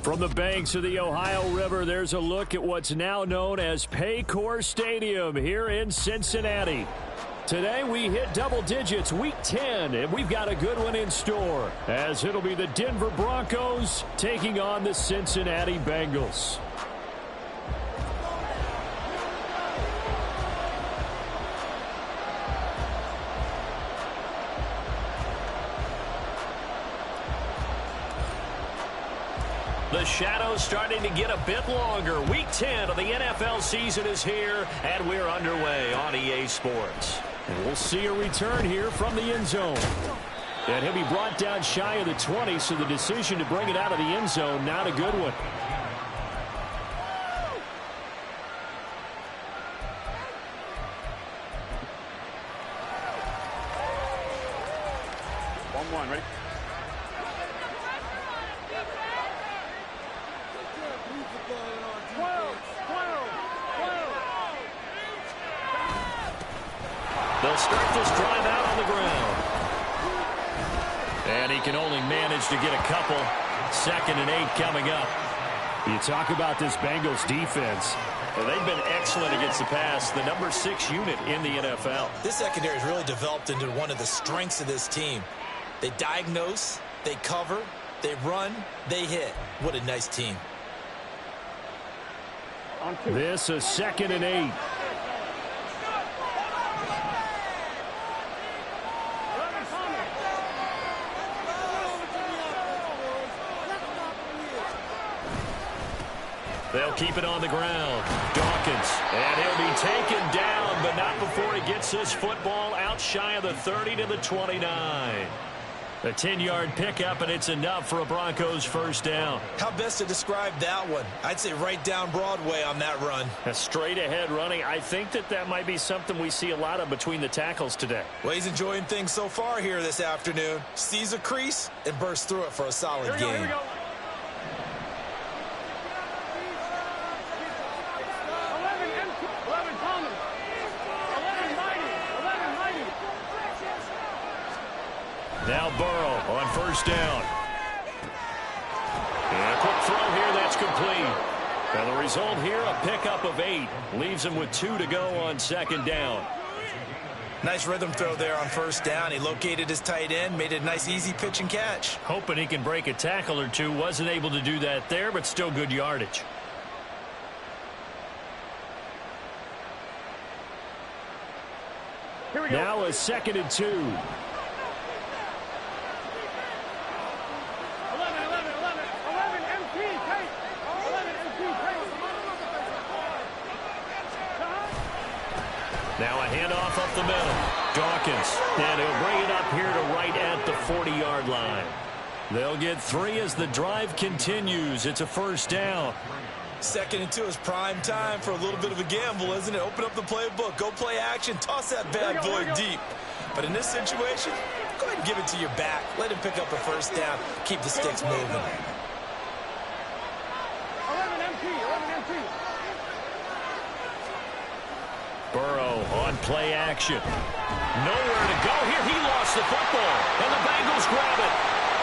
From the banks of the Ohio River, there's a look at what's now known as Paycor Stadium here in Cincinnati. Today we hit double digits, week 10, and we've got a good one in store, as it'll be the Denver Broncos taking on the Cincinnati Bengals. The shadow's starting to get a bit longer. Week 10 of the NFL season is here, and we're underway on EA Sports. And we'll see a return here from the end zone. And he'll be brought down shy of the 20, so the decision to bring it out of the end zone, not a good one. One, ready? They'll start this drive out on the ground. And he can only manage to get a couple. 2nd and 8 coming up. You talk about this Bengals defense. Well, they've been excellent against the pass, the number 6 unit in the NFL. This secondary has really developed into one of the strengths of this team. They diagnose, they cover, they run, they hit. What a nice team. This is 2nd and 8. They'll keep it on the ground. Dawkins. And he'll be taken down, but not before he gets this football out shy of the 30 to the 29. A 10-yard pickup, and it's enough for a Broncos first down. How best to describe that one? I'd say right down Broadway on that run. A straight-ahead running. I think that might be something we see a lot of between the tackles today. Well, he's enjoying things so far here this afternoon. Sees a crease and bursts through it for a solid game. Here we go. 11 Thomas. 11 Mighty. 11 Mighty. Now Burrow on first down. And a quick throw here, that's complete. And the result here, a pickup of 8. Leaves him with 2 to go on 2nd down. Nice rhythm throw there on first down. He located his tight end, made it a nice easy pitch and catch. Hoping he can break a tackle or two. Wasn't able to do that there, but still good yardage. Here we go. Now a 2nd and 2. 11 MP, take. 11 MP, take. Now a handoff up the middle. Dawkins. And he'll bring it up here to right at the 40-yard line. They'll get 3 as the drive continues. It's a first down. 2nd and 2 is prime time for a little bit of a gamble, isn't it? Open up the playbook, go play action, toss that bad boy deep. But in this situation, go ahead and give it to your back. Let him pick up a first down. Keep the sticks moving. 11 MP, 11 MP. Burrow on play action. Nowhere to go here. He lost the football, and the Bengals grab it.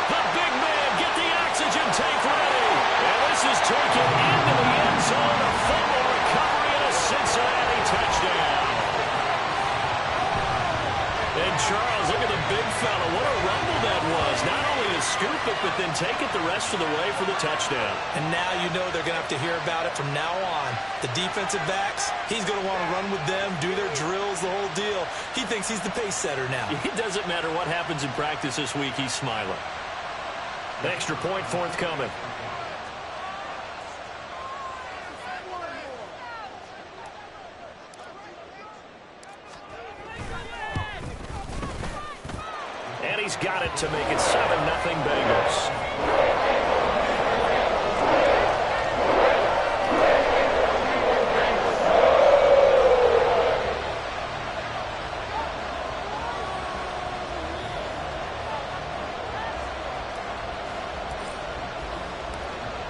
The big man, get the oxygen tank ready. And this is taken into the end zone. A fumble recovery and a Cincinnati touchdown. And Charles, look at the big fella. What a rumble that was. Not only to scoop it, but then take it the rest of the way for the touchdown. And now you know they're going to have to hear about it from now on. The defensive backs, he's going to want to run with them, do their drills, the whole deal. He thinks he's the pace setter now. It doesn't matter what happens in practice this week. He's smiling. Extra point forthcoming. And he's got it to make it 7-0 Bengals.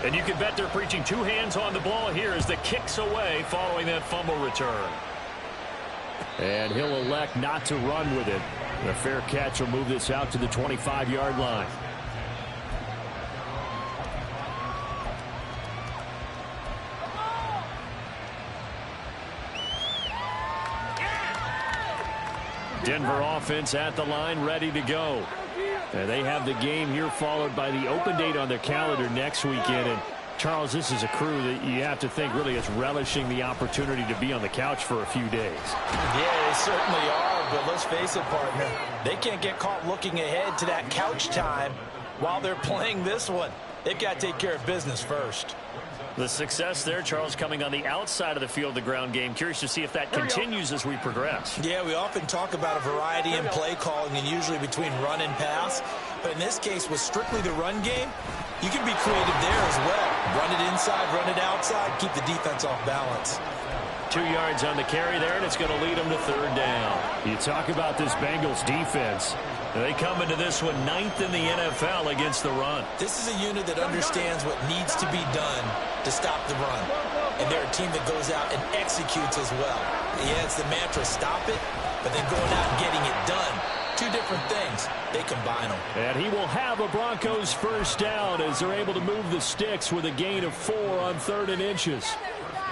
And you can bet they're preaching 2 hands on the ball here as the kick's away following that fumble return. And he'll elect not to run with it. A fair catch will move this out to the 25-yard line. Denver offense at the line, ready to go. And they have the game here followed by the open date on their calendar next weekend. And Charles, this is a crew that you have to think really is relishing the opportunity to be on the couch for a few days. Yeah, they certainly are, but let's face it, partner. They can't get caught looking ahead to that couch time while they're playing this one. They've got to take care of business first. The success there, Charles, coming on the outside of the field, the ground game. Curious to see if that continues as we progress. Yeah, we often talk about a variety in play calling and usually between run and pass. But in this case, with strictly the run game, you can be creative there as well. Run it inside, run it outside, keep the defense off balance. 2 yards on the carry there, and it's going to lead them to third down. You talk about this Bengals defense. They come into this one 9th in the NFL against the run. This is a unit that understands what needs to be done to stop the run. And they're a team that goes out and executes as well. Yeah, it's the mantra, stop it, but then going out and getting it done. Two different things. They combine them. And he will have a Broncos first down as they're able to move the sticks with a gain of 4 on 3rd and inches.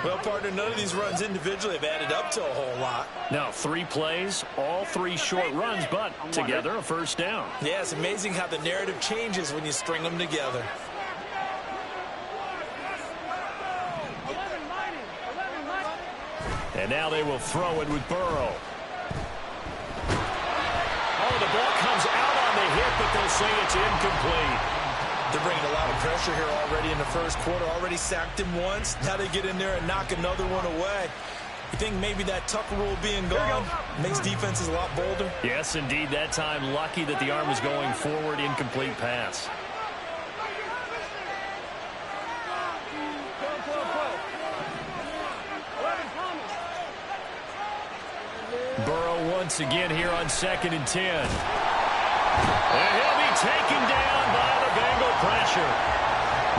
Well, partner, none of these runs individually have added up to a whole lot. Now, 3 plays, all 3 short runs, but together a first down. Yeah, it's amazing how the narrative changes when you string them together. And now they will throw it with Burrow. Oh, the ball comes out on the hit, but they'll say it's incomplete. They're bringing a lot of pressure here already in the first quarter. Already sacked him once. Now they get in there and knock another one away. You think maybe that Tucker rule being gone makes defenses a lot bolder? Yes, indeed. That time, lucky that the arm was going forward. Incomplete pass. Burrow once again here on 2nd and 10. And he'll be taken down by the Bengal pressure.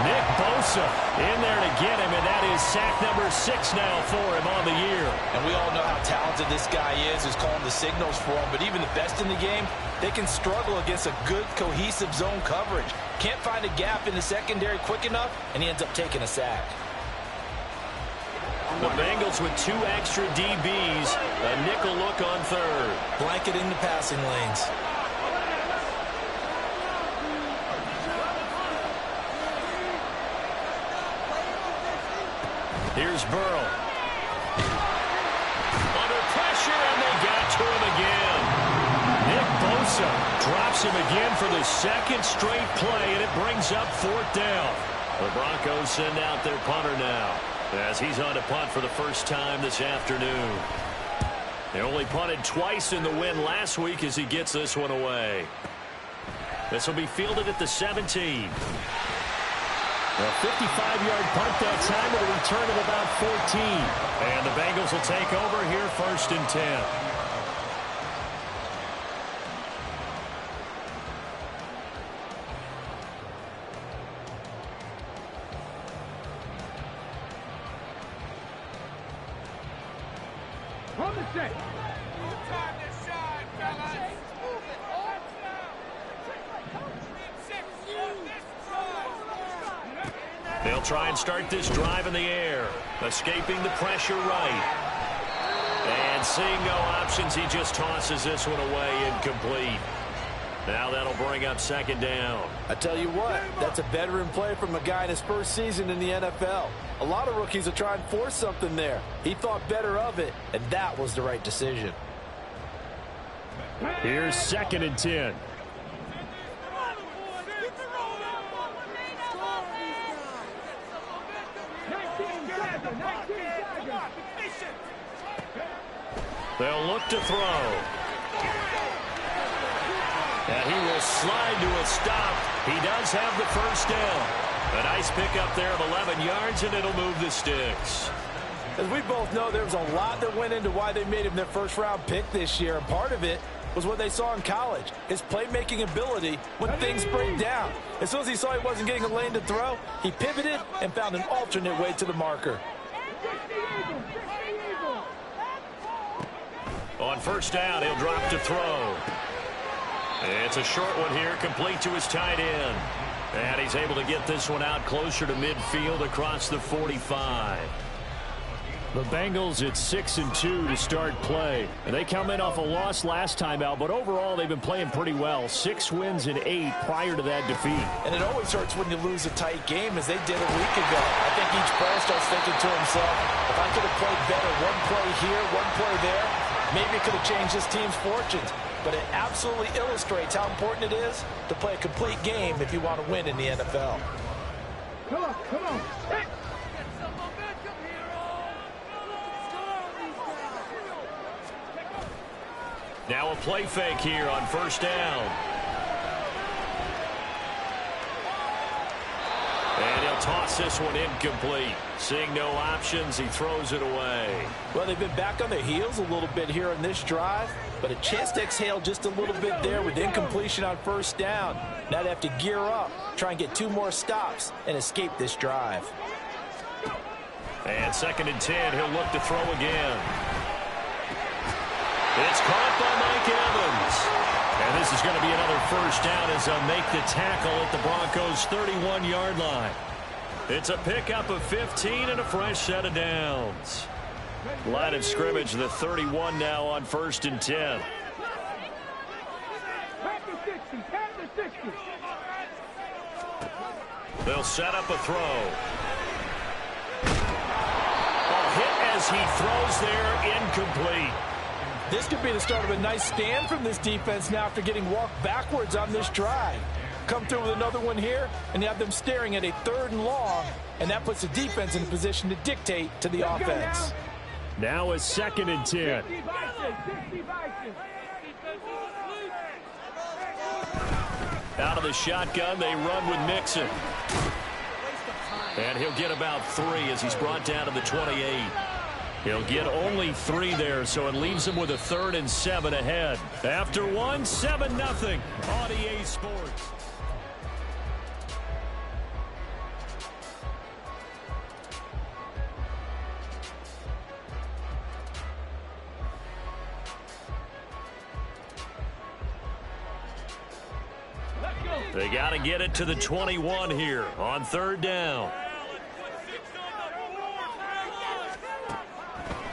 Nick Bosa in there to get him, and that is sack number 6 now for him on the year. And we all know how talented this guy is, who's calling the signals for him. But even the best in the game, they can struggle against a good, cohesive zone coverage. Can't find a gap in the secondary quick enough, and he ends up taking a sack. The Bengals with 2 extra DBs, a nickel look on 3rd. Blanket in the passing lanes. Here's Burrow. Under pressure, and they got to him again. Nick Bosa drops him again for the 2nd straight play, and it brings up 4th down. The Broncos send out their punter now, as he's on to punt for the first time this afternoon. They only punted twice in the win last week as he gets this one away. This will be fielded at the 17. A 55-yard punt that time with a return of about 14. And the Bengals will take over here 1st and 10. From the set. They'll try and start this drive in the air. Escaping the pressure right. And seeing no options, he just tosses this one away incomplete. Now that'll bring up 2nd down. I tell you what, that's a veteran play from a guy in his first season in the NFL. A lot of rookies will try and force something there. He thought better of it, and that was the right decision. Here's 2nd and 10. They'll look to throw. And he will slide to a stop. He does have the first down. A nice pickup there of 11 yards, and it'll move the sticks. As we both know, there was a lot that went into why they made him their first-round pick this year, and part of it was what they saw in college, his playmaking ability when things break down. As soon as he saw he wasn't getting a lane to throw, he pivoted and found an alternate way to the marker. On first down, he'll drop to throw. It's a short one here, complete to his tight end. And he's able to get this one out closer to midfield across the 45. The Bengals at 6-2 to start play. And they come in off a loss last time out, but overall they've been playing pretty well. 6 wins in 8 prior to that defeat. And it always hurts when you lose a tight game, as they did a week ago. I think each player starts thinking to himself, if I could have played better one play here, one play there, maybe it could have changed this team's fortunes. But it absolutely illustrates how important it is to play a complete game if you want to win in the NFL. Come on, come on. Hey. Now a play fake here on first down. And he'll toss this one incomplete. Seeing no options, he throws it away. Well, they've been back on their heels a little bit here on this drive, but a chance to exhale just a little bit there with incompletion on first down. Now they have to gear up, try and get 2 more stops, and escape this drive. And 2nd and 10, he'll look to throw again. It's caught by Mike Evans. And this is going to be another first down as they'll make the tackle at the Broncos' 31-yard line. It's a pickup of 15 and a fresh set of downs. Line of scrimmage, the 31 now on 1st and 10. They'll set up a throw. Hit as he throws there, incomplete. This could be the start of a nice stand from this defense now after getting walked backwards on this drive. Come through with another one here, and you have them staring at a 3rd and long, and that puts the defense in a position to dictate to the offense. Now a 2nd and 10. Out of the shotgun, they run with Mixon. And he'll get about 3 as he's brought down to the 28. He'll get only 3 there, so it leaves him with a 3rd and 7 ahead. After 1, 7-0 on EA Sports. They got to get it to the 21 here on 3rd down.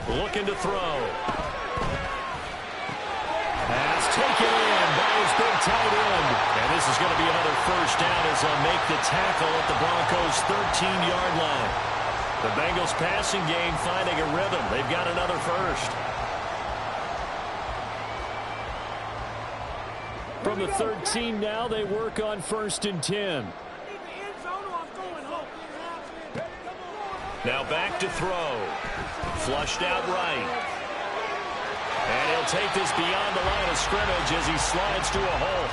Looking to throw. Pass taken in by his big tight end. And this is going to be another first down as they'll make the tackle at the Broncos' 13-yard line. The Bengals passing game finding a rhythm. They've got another first. From the 13 now, they work on 1st and 10. Now back to throw. Flushed out right. And he'll take this beyond the line of scrimmage as he slides to a hole.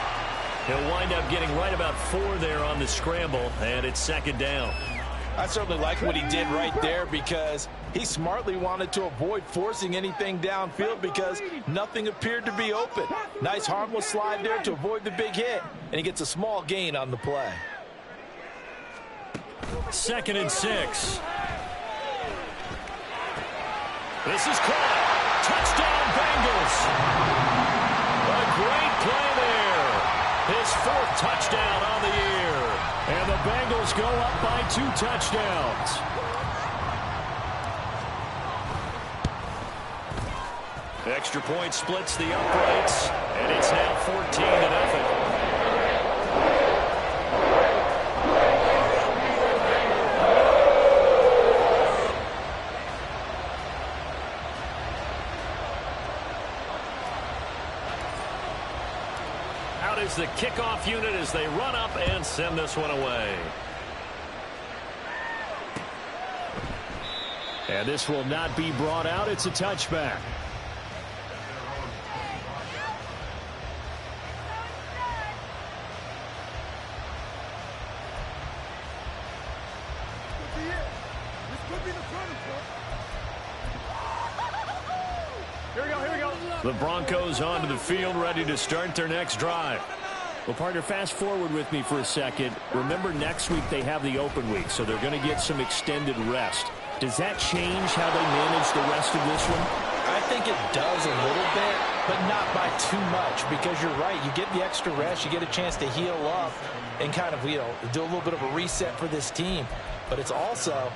He'll wind up getting right about 4 there on the scramble, and it's 2nd down. I certainly like what he did right there because he smartly wanted to avoid forcing anything downfield because nothing appeared to be open. Nice harmless slide there to avoid the big hit, and he gets a small gain on the play. 2nd and 6. This is caught. Touchdown, Bengals. A great play there. His 4th touchdown on the year. And the Bengals go up by 2 touchdowns. Extra point splits the uprights, and it's now 14-0. Is the kickoff unit as they run up and send this one away. And this will not be brought out. It's a touchback. The Broncos onto the field, ready to start their next drive. Well, partner, fast forward with me for a second. Remember, next week they have the open week, so they're going to get some extended rest. Does that change how they manage the rest of this one? I think it does a little bit, but not by too much, because you're right. You get the extra rest. You get a chance to heal up and kind of, do a little bit of a reset for this team. But it's also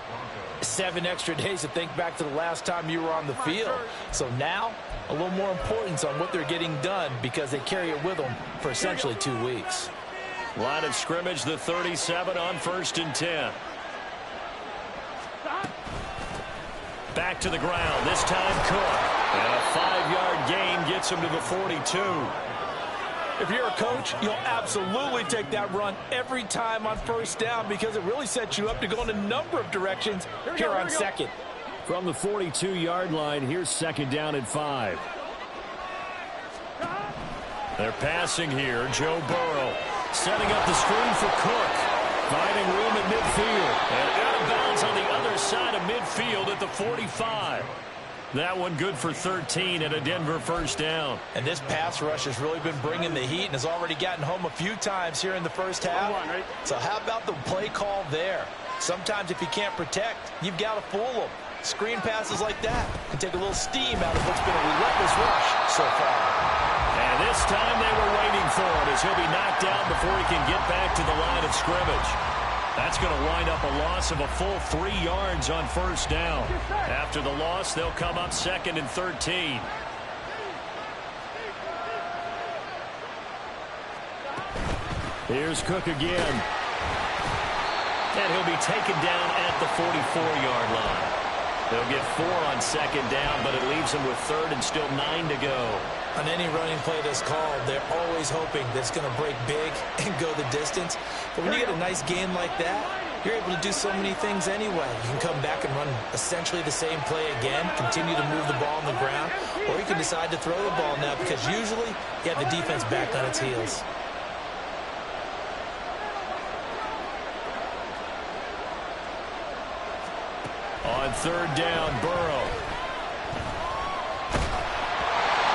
7 extra days to think back to the last time you were on the field. So now, a little more importance on what they're getting done because they carry it with them for essentially 2 weeks. Line of scrimmage, the 37 on 1st and 10. Back to the ground. This time Cook. And a 5-yard gain gets him to the 42. If you're a coach, you'll absolutely take that run every time on 1st down because it really sets you up to go in a number of directions here on 2nd. From the 42-yard line, here's 2nd down and 5. They're passing here. Joe Burrow setting up the screen for Cook. Finding room at midfield. And out of bounds on the other side of midfield at the 45. That one good for 13 and a Denver 1st down. And this pass rush has really been bringing the heat and has already gotten home a few times here in the 1st half. So how about the play call there? Sometimes if you can't protect, you've got to fool them. Screen passes like that can take a little steam out of what's been a relentless rush so far. And this time they were waiting for him as he'll be knocked down before he can get back to the line of scrimmage. That's going to wind up a loss of a full 3 yards on 1st down. After the loss, they'll come up 2nd and 13. Here's Cook again. And he'll be taken down at the 44-yard line. They'll get 4 on 2nd down, but it leaves them with 3rd and still 9 to go. On any running play that's called, they're always hoping that it's going to break big and go the distance. But when you get a nice gain like that, you're able to do so many things anyway. You can come back and run essentially the same play again, continue to move the ball on the ground, or you can decide to throw the ball now because usually you have the defense back on its heels. On 3rd down, Burrow.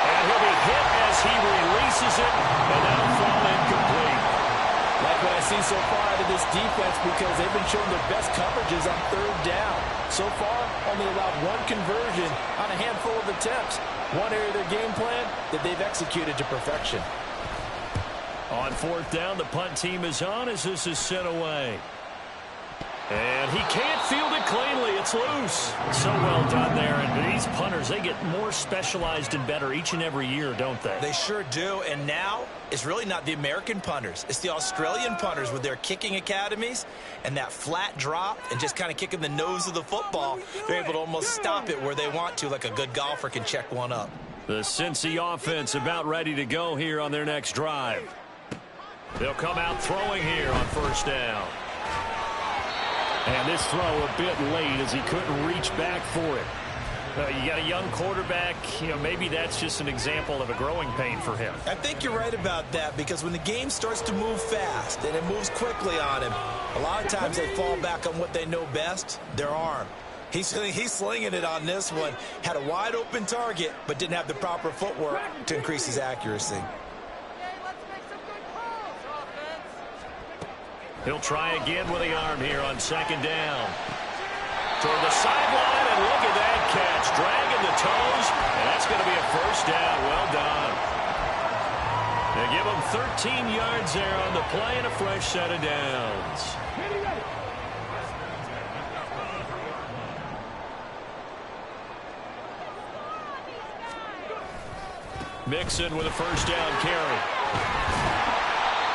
And he'll be hit as he releases it, and that'll fall incomplete. Like what I see so far out of this defense because they've been showing their best coverages on 3rd down. So far, only allowed 1 conversion on a handful of attempts. One area of their game plan that they've executed to perfection. On 4th down, the punt team is on as this is sent away. And he can't field it cleanly. It's loose. So well done there. And these punters, they get more specialized and better each and every year, don't they? They sure do. And now it's really not the American punters. It's the Australian punters with their kicking academies and that flat drop and just kind of kicking the nose of the football. They're able to almost stop it where they want to, like a good golfer can check one up. The Cincy offense about ready to go here on their next drive. They'll come out throwing here on 1st down. And this throw a bit late as he couldn't reach back for it. You got a young quarterback, maybe that's just an example of a growing pain for him. I think you're right about that because when the game starts to move fast and it moves quickly on him, a lot of times they fall back on what they know best, their arm. He's slinging it on this one. Had a wide open target, but didn't have the proper footwork to increase his accuracy. He'll try again with the arm here on 2nd down. Toward the sideline, and look at that catch. Dragging the toes, and that's going to be a 1st down. Well done. They give him 13 yards there on the play and a fresh set of downs. Mixon with a 1st down carry.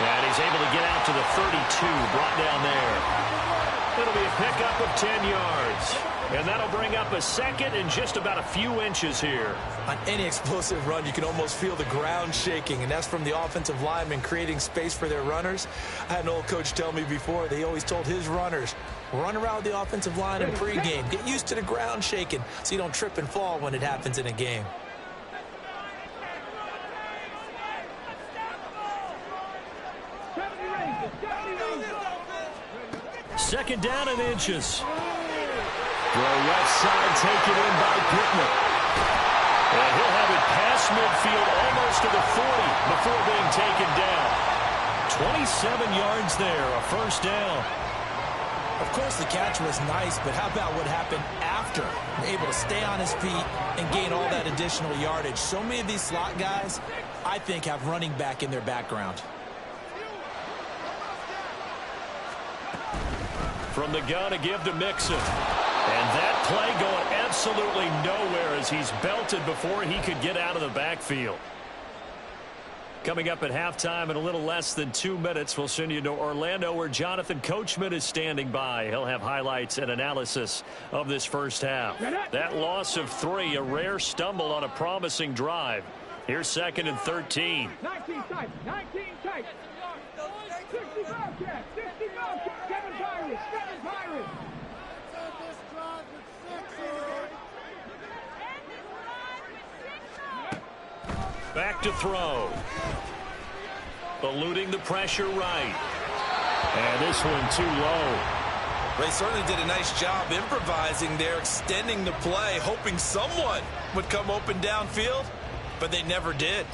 And he's able to get out to the 32, brought down there. It'll be a pickup of 10 yards. And that'll bring up a 2nd and just about a few inches here. On any explosive run, you can almost feel the ground shaking, and that's from the offensive linemen creating space for their runners. I had an old coach tell me before, they always told his runners, run around the offensive line in pregame. Get used to the ground shaking so you don't trip and fall when it happens in a game. Second down and inches. Throw left side taken in by Pittman. And he'll have it past midfield almost to the 40 before being taken down. 27 yards there, a 1st down. Of course, the catch was nice, but how about what happened after? Able to stay on his feet and gain all that additional yardage. So many of these slot guys, I think, have running back in their background. From the gun to give to Mixon. And that play going absolutely nowhere as he's belted before he could get out of the backfield. Coming up at halftime in a little less than 2 minutes, we'll send you to Orlando where Jonathan Coachman is standing by. He'll have highlights and analysis of this first half. That loss of 3, a rare stumble on a promising drive. Here's 2nd and 13. 19 tight, 19 tight. 60 Bobcats, 60 Bobcats, 7 Pirates, 7 Pirates. Back to throw. Eluding the pressure right. And this one too low. They certainly did a nice job improvising there, extending the play, hoping someone would come open downfield, but they never did.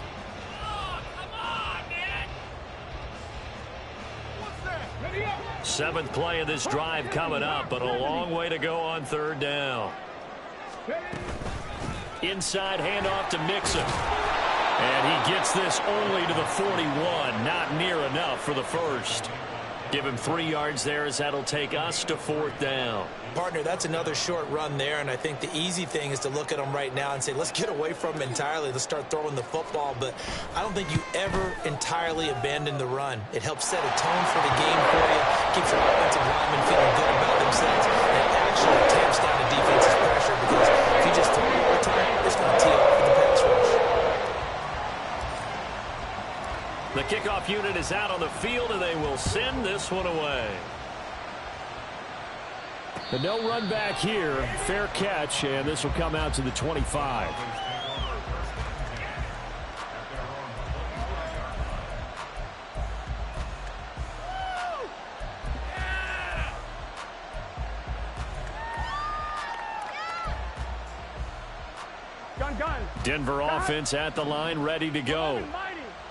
Seventh play of this drive coming up, but a long way to go on 3rd down. Inside handoff to Mixon. And he gets this only to the 41. Not near enough for the first. Give him 3 yards there as that'll take us to 4th down. Partner, that's another short run there, and I think the easy thing is to look at them right now and say, let's get away from them entirely. Let's start throwing the football, but I don't think you ever entirely abandon the run. It helps set a tone for the game for you, keeps your offensive linemen feeling good about themselves, and it actually tamps down the defense's pressure because if you just throw it all the time, it's going to tee off with the pass rush. The kickoff unit is out on the field, and they will send this one away. The no run back here, fair catch, and this will come out to the 25. Denver offense at the line, ready to go.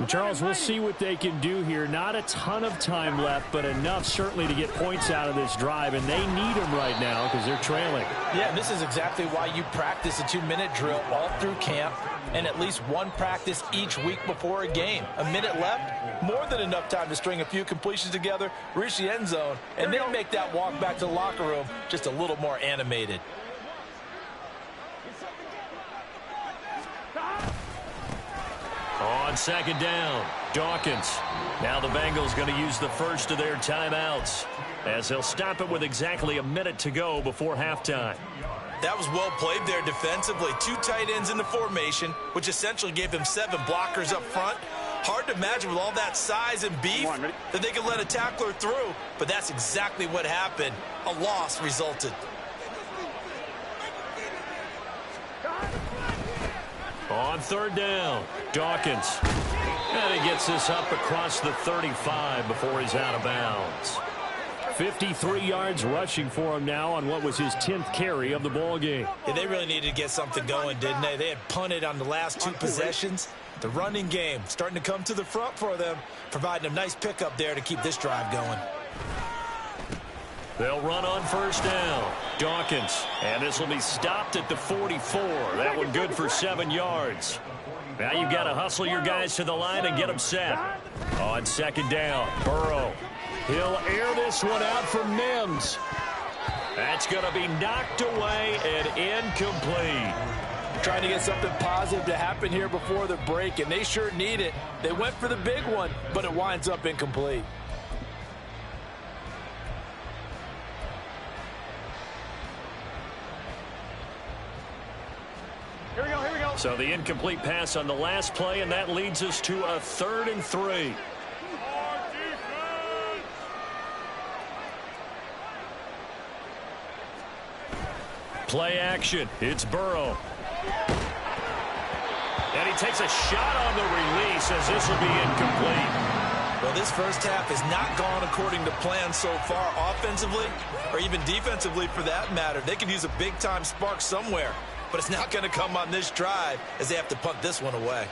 Charles, we'll see what they can do here. Not a ton of time left, but enough certainly to get points out of this drive, and they need them right now because they're trailing. Yeah, this is exactly why you practice a 2-minute drill all through camp and at least one practice each week before a game. A minute left, more than enough time to string a few completions together, reach the end zone, and then make that walk back to the locker room just a little more animated. On 2nd down, Dawkins. Now the Bengals going to use the first of their timeouts as they'll stop it with exactly a minute to go before halftime. That was well played there defensively. 2 tight ends in the formation, which essentially gave them 7 blockers up front. Hard to imagine with all that size and beef that they could let a tackler through, but that's exactly what happened. A loss resulted. On 3rd down, Dawkins. And he gets this up across the 35 before he's out of bounds. 53 yards rushing for him now on what was his 10th carry of the ball game. Yeah, they really needed to get something going, didn't they? They had punted on the last 2 possessions. The running game starting to come to the front for them, providing a nice pickup there to keep this drive going. They'll run on 1st down. Dawkins. And this will be stopped at the 44. That one good for 7 yards. Now you've got to hustle your guys to the line and get them set. On 2nd down, Burrow. He'll air this one out for Mims. That's going to be knocked away and incomplete. Trying to get something positive to happen here before the break, and they sure need it. They went for the big one, but it winds up incomplete. Here we go, here we go. So the incomplete pass on the last play, and that leads us to a 3rd and 3. Play action. It's Burrow. And he takes a shot on the release as this will be incomplete. Well, this first half has not gone according to plan so far offensively or even defensively for that matter. They could use a big-time spark somewhere, but it's not going to come on this drive as they have to punt this one away.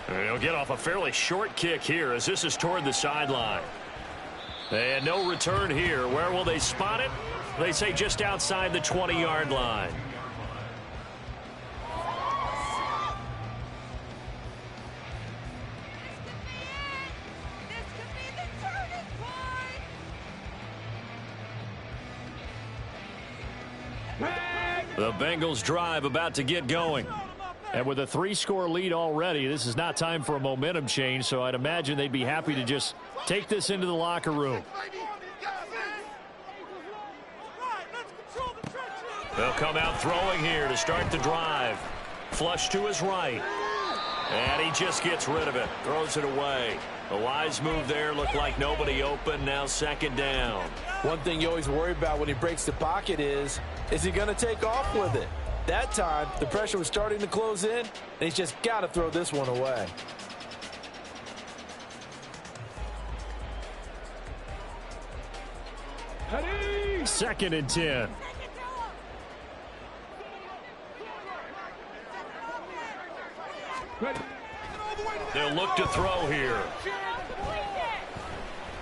They'll get off a fairly short kick here as this is toward the sideline. And no return here. Where will they spot it? They say just outside the 20-yard line. The Bengals drive about to get going. And with a 3-score lead already, this is not time for a momentum change, so I'd imagine they'd be happy to just take this into the locker room. They'll come out throwing here to start the drive. Flush to his right. And he just gets rid of it. Throws it away. A wise move there. Looked like nobody open. Now 2nd down. One thing you always worry about when he breaks the pocket is he going to take off with it? That time, the pressure was starting to close in, and he's just got to throw this one away. Ready? 2nd and 10. Ready. They'll look to throw here.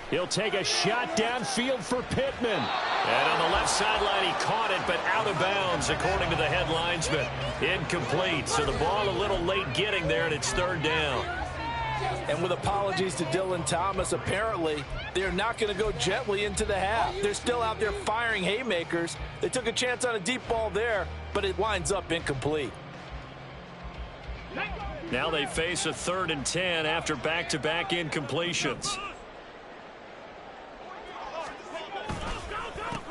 He'll take a shot downfield for Pittman. And on the left sideline, he caught it, but out of bounds, according to the head linesman. Incomplete. So the ball a little late getting there, and it's 3rd down. And with apologies to Dylan Thomas, apparently they're not going to go gently into the half. They're still out there firing haymakers. They took a chance on a deep ball there, but it winds up incomplete. Now they face a 3rd and 10 after back-to-back incompletions.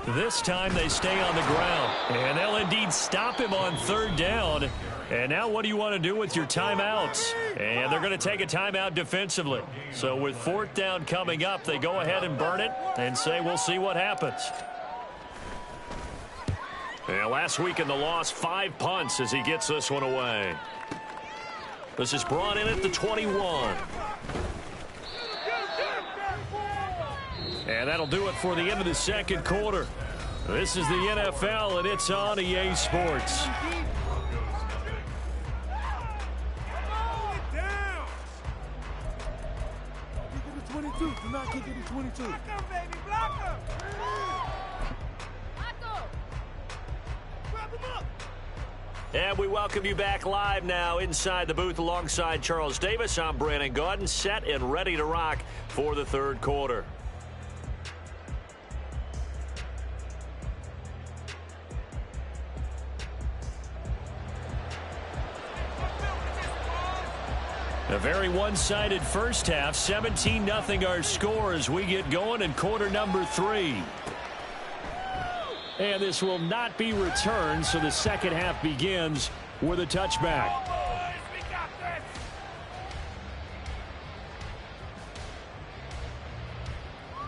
This time they stay on the ground, and they'll indeed stop him on 3rd down. And now what do you want to do with your timeouts? And they're going to take a timeout defensively. So with 4th down coming up, they go ahead and burn it and say we'll see what happens. And last week in the loss, 5 punts as he gets this one away. This is brought in at the 21. And that'll do it for the end of the 2nd quarter. This is the NFL, and it's on EA Sports. Do not kick it to 22. Block him, baby, block him. Grab him up. And we welcome you back live now inside the booth alongside Charles Davis. I'm Brandon Gaudin, set and ready to rock for the 3rd quarter. A very one-sided first half, 17-0 our score as we get going in quarter number 3. And this will not be returned, so the 2nd half begins with a touchback.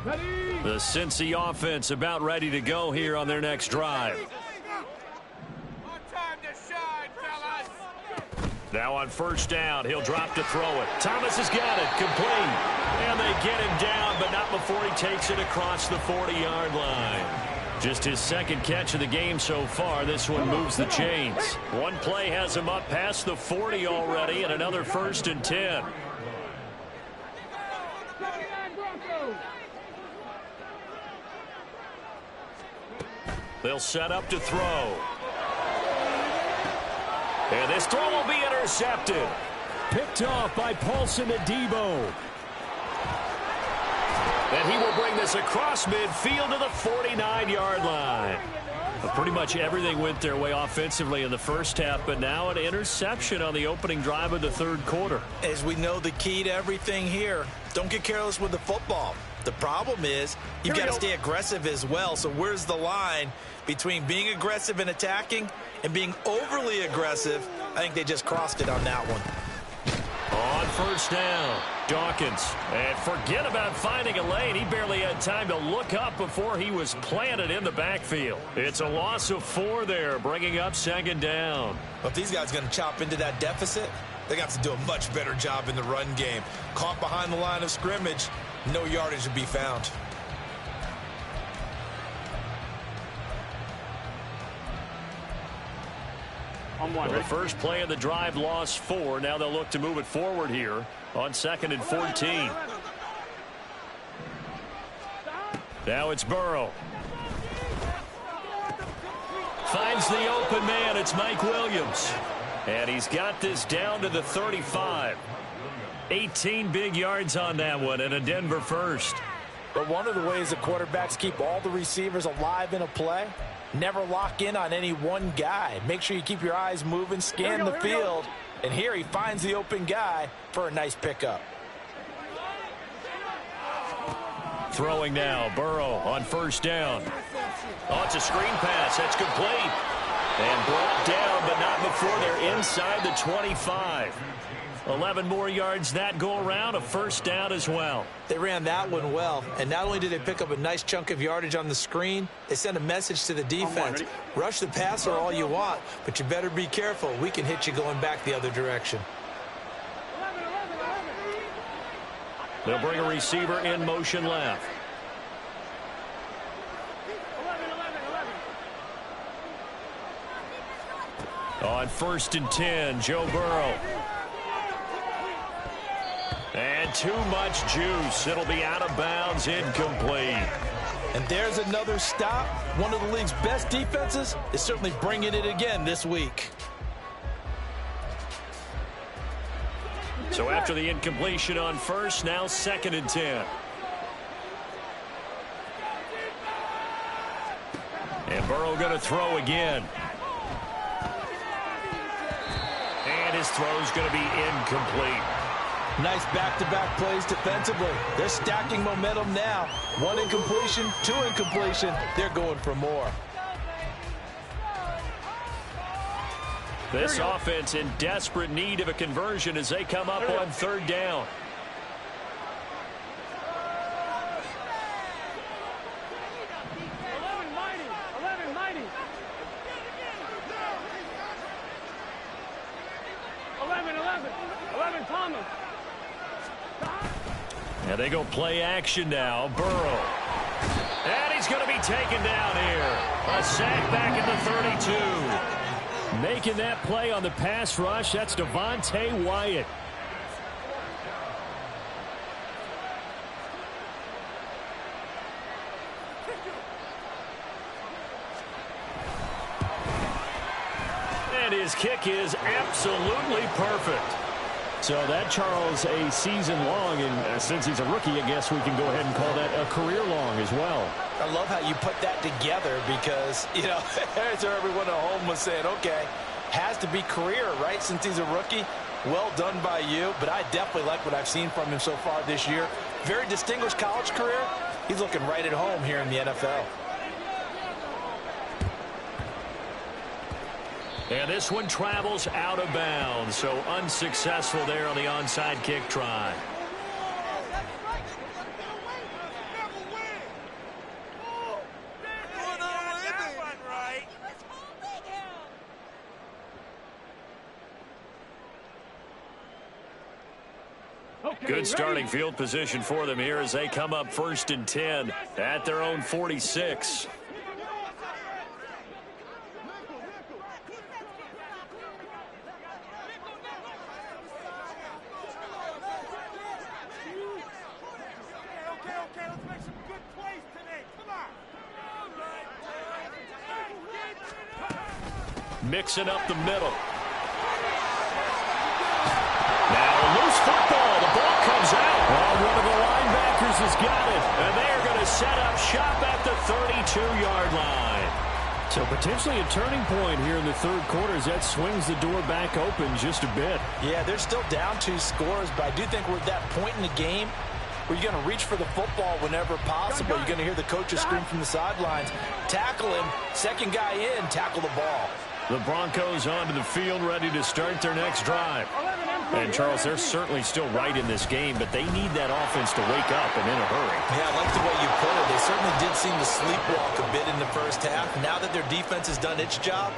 Ready? The Cincy offense about ready to go here on their next drive. Now on 1st down, he'll drop to throw it. Thomas has got it, complete. And they get him down, but not before he takes it across the 40-yard line. Just his 2nd catch of the game so far. This one moves the chains. One play has him up past the 40 already, and another 1st and 10. They'll set up to throw. And this throw will be intercepted. Picked off by Paulson Adebo. And he will bring this across midfield to the 49-yard line. But pretty much everything went their way offensively in the first half, but now an interception on the opening drive of the 3rd quarter. As we know, the key to everything here, don't get careless with the football. The problem is you've got to stay aggressive as well. So where's the line between being aggressive and attacking and being overly aggressive? I think they just crossed it on that one. On 1st down, Dawkins. And forget about finding a lane. He barely had time to look up before he was planted in the backfield. It's a loss of 4 there, bringing up 2nd down. But if these guys are going to chop into that deficit, they got to do a much better job in the run game. Caught behind the line of scrimmage, no yardage to be found. Well, the first play of the drive lost 4. Now they'll look to move it forward here on 2nd and 14. Now it's Burrow. Finds the open man. It's Mike Williams. And he's got this down to the 35. 18 big yards on that one, and a Denver first. But one of the ways the quarterbacks keep all the receivers alive in a play Never lock in on any one guy. Make sure you keep your eyes moving, scan the field. And here he finds the open guy for a nice pickup. Throwing now, Burrow on first down. Oh, it's a screen pass. That's complete. And brought down, but not before they're inside the 25. 11 more yards that go around, a first down as well. They ran that one well, and not only did they pick up a nice chunk of yardage on the screen, they sent a message to the defense. Rush the passer all you want, but you better be careful. We can hit you going back the other direction. They'll bring a receiver in motion left. On first and 10, Joe Burrow. And too much juice. It'll be out of bounds, incomplete. And there's another stop. One of the league's best defenses is certainly bringing it again this week. So after the incompletion on first, now second and 10. And Burrow going to throw again. And his throw's going to be incomplete. Nice back-to-back plays defensively. They're stacking momentum now. One incompletion, two incompletion. They're going for more. This offense in desperate need of a conversion as they come up on third down. And they go play action now. Burrow. And he's going to be taken down here. A sack back at the 32. Making that play on the pass rush, that's Devontae Wyatt. And his kick is absolutely perfect. So that, Charles, a season long, and since he's a rookie, I guess we can go ahead and call that a career long as well. I love how you put that together because, you know, so everyone at home was saying, okay, has to be career, right, since he's a rookie. Well done by you, but I definitely like what I've seen from him so far this year. Very distinguished college career. He's looking right at home here in the NFL. And this one travels out of bounds, so unsuccessful there on the onside kick try. Good starting field position for them here as they come up first and 10 at their own 46. Mixing up the middle. Now a loose football. The ball comes out. Well, one of the linebackers has got it. And they are going to set up shop at the 32-yard line. So potentially a turning point here in the third quarter as that swings the door back open just a bit. Yeah, they're still down 2 scores, but I do think we're at that point in the game where you're going to reach for the football whenever possible. You're going to hear the coaches scream from the sidelines. Tackle him. Second guy in, tackle the ball. The Broncos onto the field, ready to start their next drive. And, Charles, they're certainly still right in this game, but they need that offense to wake up and in a hurry. Yeah, I like the way you put it. They certainly did seem to sleepwalk a bit in the first half. Now that their defense has done its job,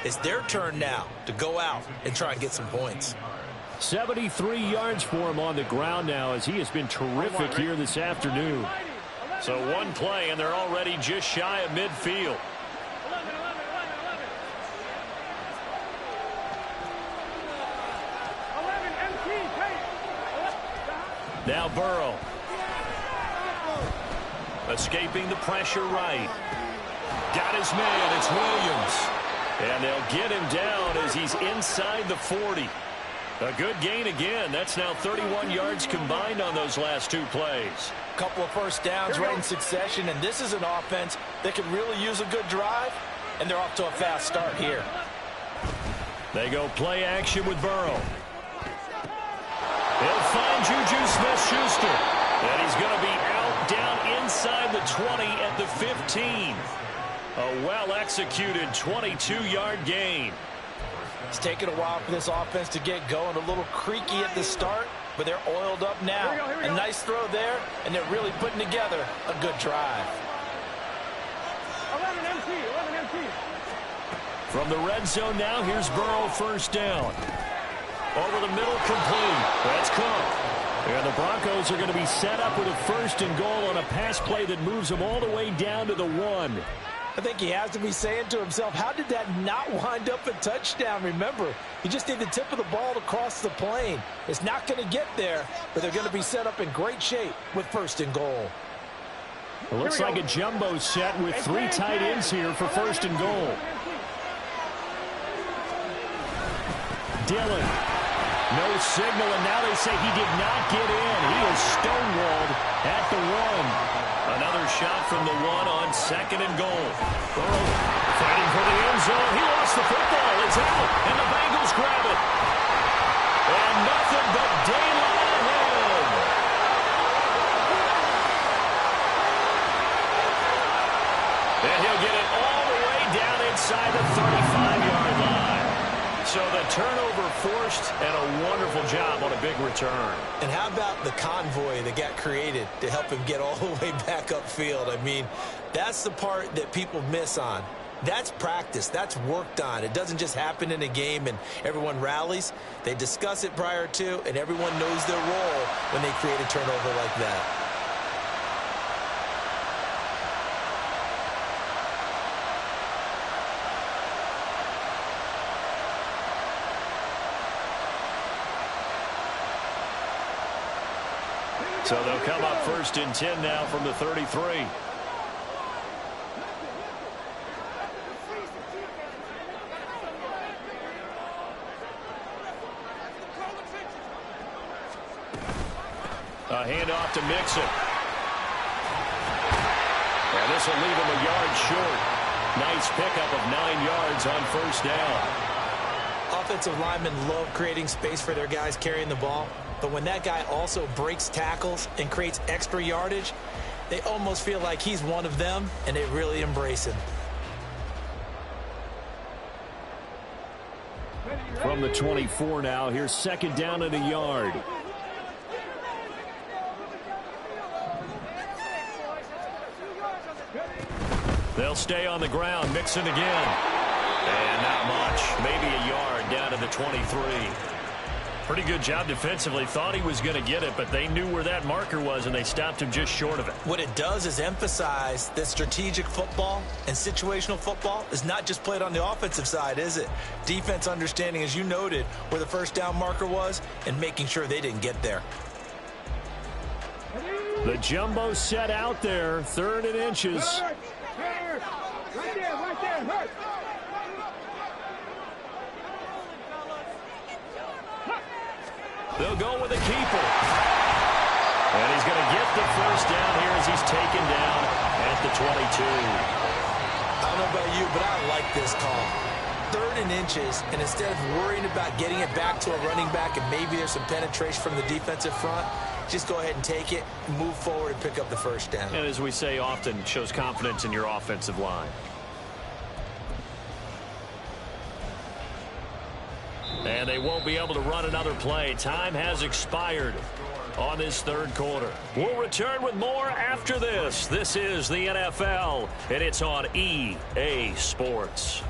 it's their turn now to go out and try and get some points. 73 yards for him on the ground now as he has been terrific here this afternoon. So one play, and they're already just shy of midfield. Now Burrow. Escaping the pressure right. Got his man. It's Williams. And they'll get him down as he's inside the 40. A good gain again. That's now 31 yards combined on those last 2 plays. Couple of first downs right in succession, and this is an offense that could really use a good drive. and they're off to a fast start here. They go play action with Burrow. He'll find Juju Smith-Schuster. And he's going to be out down inside the 20 at the 15. A well-executed 22-yard gain. It's taken a while for this offense to get going. A little creaky at the start, but they're oiled up now. Here we go. A nice throw there, and they're really putting together a good drive. 11 MC. From the red zone now, here's Burrow, first down. Over the middle, complete. That's Cook. And the Broncos are going to be set up with a first and goal on a pass play that moves them all the way down to the 1. I think he has to be saying to himself, how did that not wind up a touchdown? Remember, you just need the tip of the ball to cross the plane. It's not going to get there, but they're going to be set up in great shape with first and goal. It looks like a jumbo set with 3 tight ends here for first and goal. Dillon. No signal, and now they say he did not get in. He is stonewalled at the 1. Another shot from the 1 on second and goal. Burrow fighting for the end zone. He lost the football. It's out, and the Bengals grab it. And nothing but daylight ahead. And he'll get it all the way down inside the 35-yard line. So the turnover forced, and a wonderful job on a big return. And how about the convoy that got created to help him get all the way back upfield? I mean, that's the part that people miss on. That's practice. That's worked on. It doesn't just happen in a game and everyone rallies. They discuss it prior to, and everyone knows their role when they create a turnover like that. So they'll come up first and 10 now from the 33. A handoff to Mixon. And this will leave him a yard short. Nice pickup of 9 yards on first down. Offensive linemen love creating space for their guys carrying the ball. But when that guy also breaks tackles and creates extra yardage, they almost feel like he's one of them, and they really embrace him. From the 24 now, here's second down and a yard. They'll stay on the ground. Mixon again. And not much. Maybe a yard down to the 23. Pretty good job defensively. Thought he was going to get it, but they knew where that marker was, and they stopped him just short of it. What it does is emphasize that strategic football and situational football is not just played on the offensive side, is it? Defense understanding, as you noted, where the first down marker was and making sure they didn't get there. The jumbo set out there, 3rd and inches. Right there, hurt. They'll go with a keeper. And he's going to get the first down here as he's taken down at the 22. I don't know about you, but I like this call. 3rd and inches, and instead of worrying about getting it back to a running back and maybe there's some penetration from the defensive front, just go ahead and take it, move forward, and pick up the first down. And as we say often, shows confidence in your offensive line. And they won't be able to run another play. Time has expired on this 3rd quarter. We'll return with more after this. This is the NFL, and it's on EA Sports.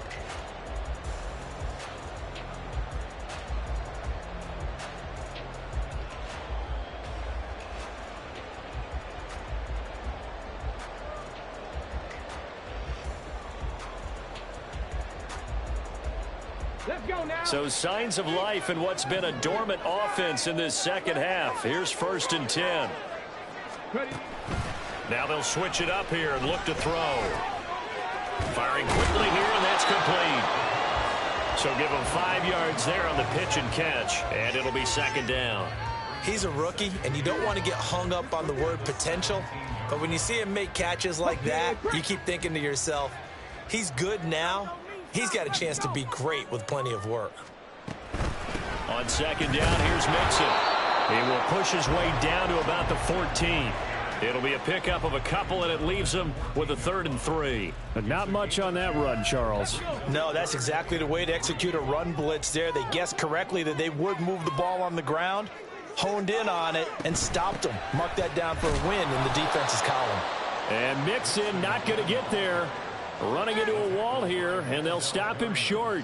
Let's go now. So signs of life in what's been a dormant offense in this second half. Here's 1st and 10. Ready. Now they'll switch it up here and look to throw. Firing quickly here, and that's complete. So give him 5 yards there on the pitch and catch, and it'll be 2nd down. He's a rookie, and you don't want to get hung up on the word potential, but when you see him make catches like that, you keep thinking to yourself, He's good now. He's got a chance to be great with plenty of work. On second down, here's Mixon. He will push his way down to about the 14. It'll be a pickup of a couple, and it leaves him with a 3rd and 3. But not much on that run, Charles. No, that's exactly the way to execute a run blitz there. They guessed correctly that they would move the ball on the ground, honed in on it, and stopped them. Mark that down for a win in the defense's column. And Mixon not going to get there. Running into a wall here, and they'll stop him short.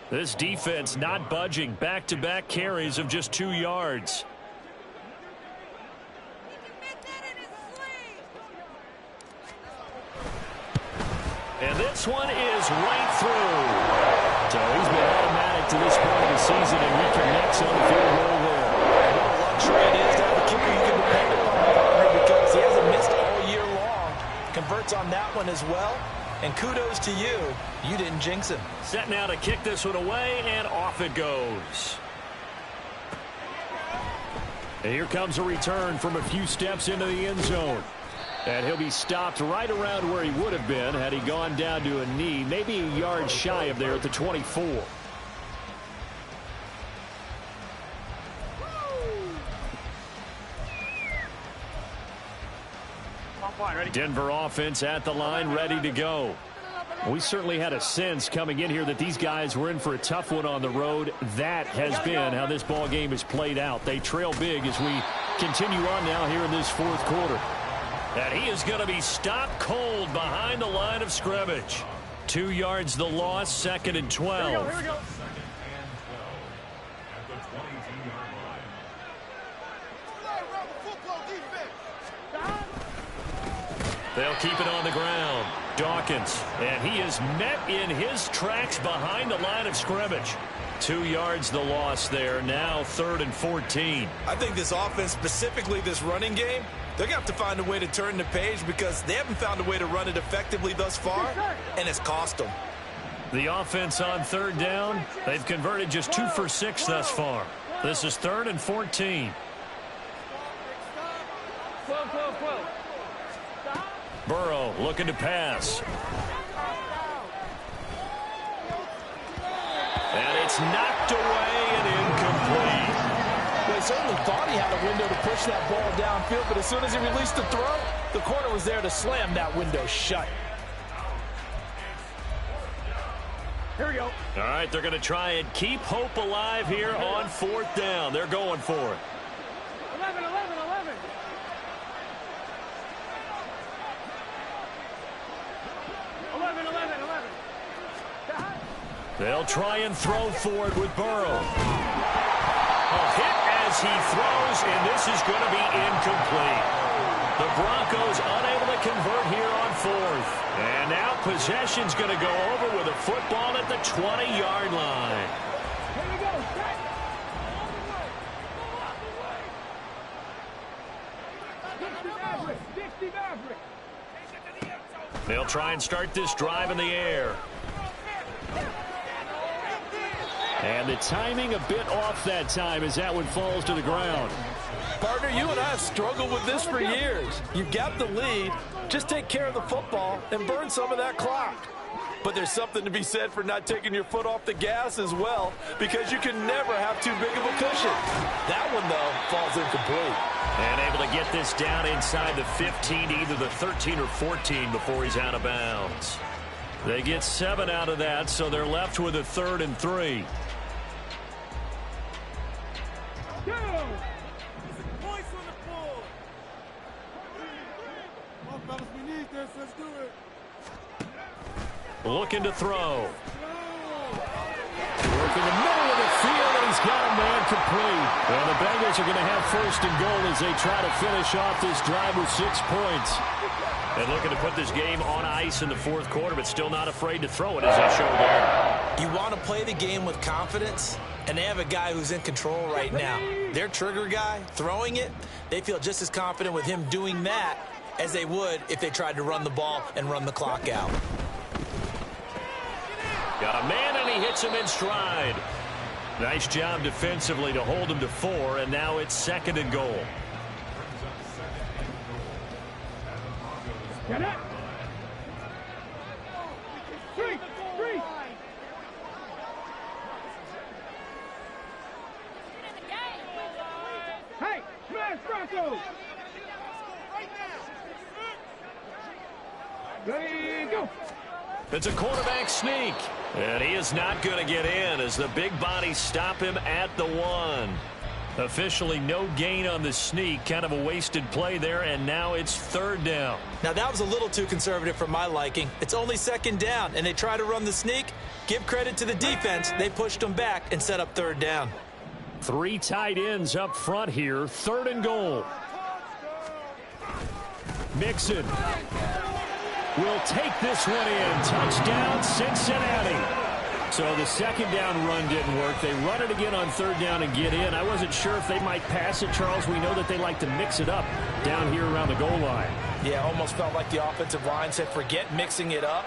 This defense not budging. Back-to-back carries of just 2 yards. And this one is right through. So he's been automatic to this point of the season, and reconnects on the field goal there. What a luxury it is to have a kicker you can depend upon, partner, because he hasn't missed all year long. Converts on that one as well. And kudos to you. You didn't jinx him. Set now to kick this one away, and off it goes. And here comes a return from a few steps into the end zone. And he'll be stopped right around where he would have been had he gone down to a knee, maybe a yard shy of there at the 24. Denver offense at the line, ready to go. We certainly had a sense coming in here that these guys were in for a tough one on the road. That has been how this ball game has played out. They trail big as we continue on now here in this 4th quarter. And he is going to be stopped cold behind the line of scrimmage. 2 yards the loss, 2nd and 12. Here we go. They'll keep it on the ground. Dawkins, and he is met in his tracks behind the line of scrimmage. 2 yards the loss there. Now 3rd and 14. I think this offense, specifically this running game, they're going to have to find a way to turn the page because they haven't found a way to run it effectively thus far, and it's cost them. The offense on 3rd down, they've converted just 2 for 6 thus far. This is 3rd and 14. Burrow looking to pass. And it's knocked away and incomplete. Well, he certainly thought he had a window to push that ball downfield, but as soon as he released the throw, the corner was there to slam that window shut. Here we go. All right, they're going to try and keep hope alive here on 4th down. They're going for it. 11, 11, 11. 11, 11, 11. They'll try and throw for it with Burrow. A hit as he throws, and this is going to be incomplete. The Broncos unable to convert here on 4th. And now possession's going to go over with a football at the 20-yard line. Here we go. Set. 60 Maverick. 60 Maverick. They'll try and start this drive in the air. And the timing a bit off that time as that one falls to the ground. Partner, you and I have struggled with this for years. You've got the lead. Just take care of the football and burn some of that clock. But there's something to be said for not taking your foot off the gas as well, because you can never have too big of a cushion. That one, though, falls incomplete. And able to get this down inside the 15, either the 13 or 14 before he's out of bounds. They get 7 out of that, so they're left with a 3rd and 3. Go. Looking to throw. Work in the middle of the field, and he's got a man complete. And the Bengals are going to have 1st and goal as they try to finish off this drive with 6 points. And looking to put this game on ice in the 4th quarter, but still not afraid to throw it as they show there. You want to play the game with confidence, and they have a guy who's in control right now. Their trigger guy, throwing it, they feel just as confident with him doing that as they would if they tried to run the ball and run the clock out. Got a man, and he hits him in stride. Nice job defensively to hold him to 4, and now it's 2nd and goal. Get it. It's a quarterback sneak. And he is not going to get in as the big bodies stop him at the 1. Officially no gain on the sneak. Kind of a wasted play there, and now it's 3rd down. Now, that was a little too conservative for my liking. It's only 2nd down, and they try to run the sneak. Give credit to the defense. They pushed them back and set up 3rd down. 3 tight ends up front here. 3rd and goal. Mixon will take this one in. Touchdown, Cincinnati. So the 2nd down run didn't work. They run it again on 3rd down and get in. I wasn't sure if they might pass it, Charles. We know that they like to mix it up down here around the goal line. Yeah, almost felt like the offensive line said, forget mixing it up.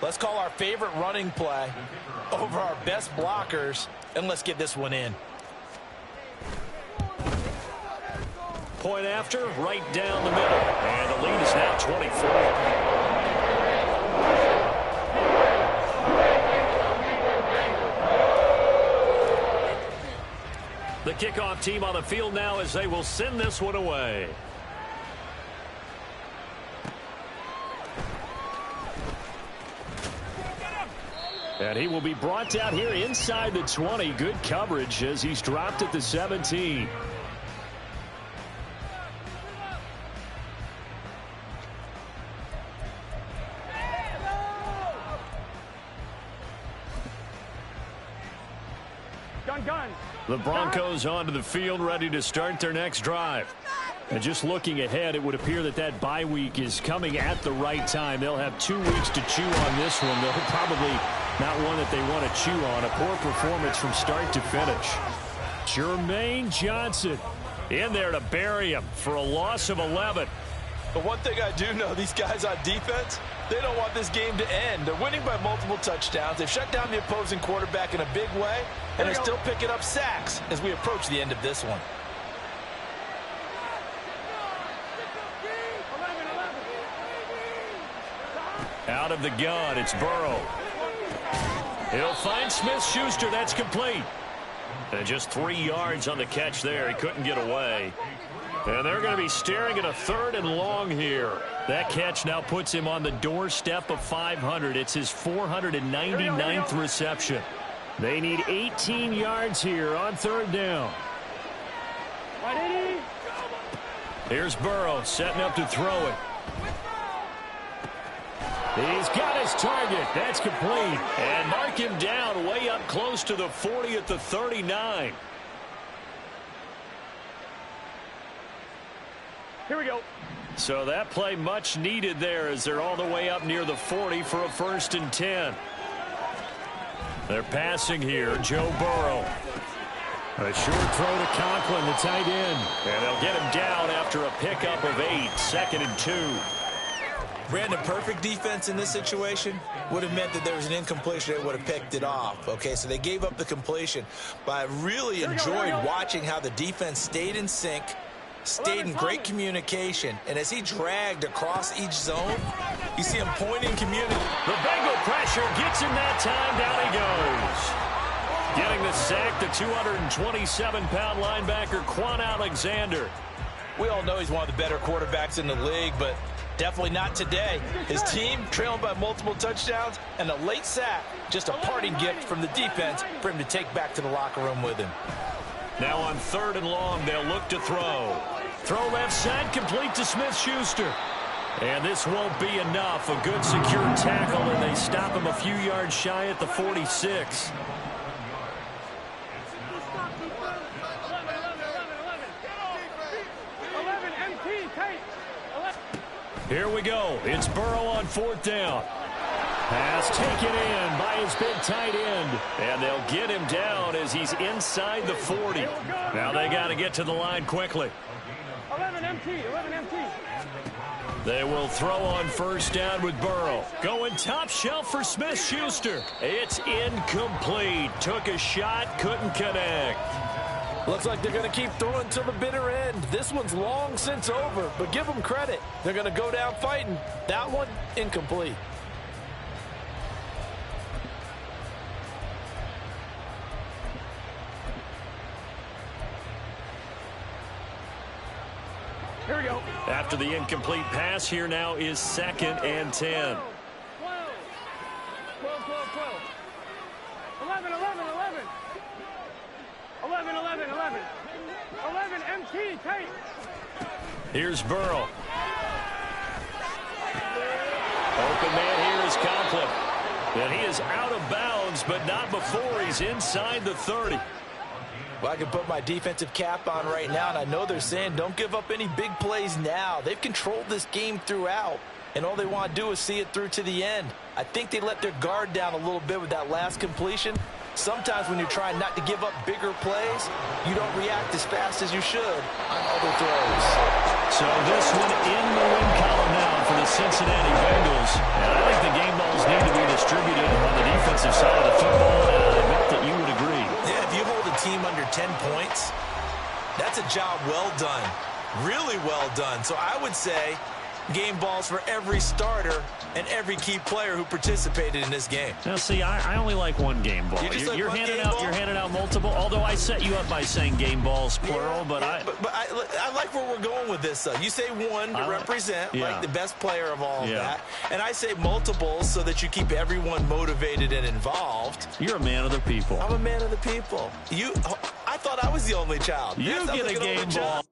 Let's call our favorite running play over our best blockers, and let's get this one in. Point after, right down the middle. And the lead is now 24. The kickoff team on the field now as they will send this one away. And he will be brought down here inside the 20. Good coverage as he's dropped at the 17. The Broncos onto the field, ready to start their next drive. And just looking ahead, it would appear that that bye week is coming at the right time. They'll have 2 weeks to chew on this one. They'll probably not one that they want to chew on. A poor performance from start to finish. Jermaine Johnson in there to bury him for a loss of 11. But one thing I do know, these guys on defense, they don't want this game to end. They're winning by multiple touchdowns. They've shut down the opposing quarterback in a big way, and they're still picking up sacks as we approach the end of this one. Out of the gun, it's Burrow. He'll find Smith-Schuster. That's complete. And just 3 yards on the catch there. He couldn't get away. And they're going to be staring at a 3rd and long here. That catch now puts him on the doorstep of 500. It's his 499th reception. They need 18 yards here on 3rd down. Here's Burrow setting up to throw it. He's got his target. That's complete. And mark him down way up close to the 40 at the 39. Here we go. So that play much needed there as they're all the way up near the 40 for a 1st and 10. They're passing here. Joe Burrow. A short throw to Conklin, the tight end. And they'll get him down after a pickup of 8. 2nd and 2. Brandon, perfect defense in this situation would have meant that there was an incompletion. They would have picked it off. Okay, so they gave up the completion. But I really enjoyed watching how the defense stayed in sync, stayed in great communication. And as he dragged across each zone, you see him pointing community. The Bengal pressure gets him that time. Down he goes. Getting the sack, the 227-pound linebacker, Quan Alexander. We all know he's one of the better quarterbacks in the league, but definitely not today. His team trailing by multiple touchdowns, and a late sack, just a parting gift from the defense for him to take back to the locker room with him. Now on 3rd and long, they'll look to throw. Throw left side, complete to Smith-Schuster. And this won't be enough. A good secure tackle, and they stop him a few yards shy at the 46. Here we go. It's Burrow on 4th down. Pass taken in by his big tight end. And they'll get him down as he's inside the 40. Now they got to get to the line quickly. 11 empty. They will throw on 1st down with Burrow. Going top shelf for Smith-Schuster. It's incomplete. Took a shot, couldn't connect. Looks like they're going to keep throwing till the bitter end. This one's long since over, but give them credit. They're going to go down fighting. That one, incomplete. Here we go. After the incomplete pass, here now is 2nd and 10. 11, 11, 11. 11, 11, 11. 11, MT, tight. Here's Burrow. Open man here is Conklin. And he is out of bounds, but not before he's inside the 30. Well, I can put my defensive cap on right now, and I know they're saying don't give up any big plays now. They've controlled this game throughout, and all they want to do is see it through to the end. I think they let their guard down a little bit with that last completion. Sometimes when you're trying not to give up bigger plays, you don't react as fast as you should on other throws. So this one in the win column now for the Cincinnati Bengals. And I think the game balls need to be distributed on the defensive side of the football, and I bet that you would agree. Yeah, if you hold a team under 10 points, that's a job well done. Really well done. So I would say game balls for every starter and every key player who participated in this game. Now, see, I only like one game ball. You're handing out multiple. Although I set you up by saying game balls plural, but I like where we're going with this. You say one to represent like the best player of all of that, and I say multiples so that you keep everyone motivated and involved. You're a man of the people. I'm a man of the people. I thought I was the only child. You get a game ball.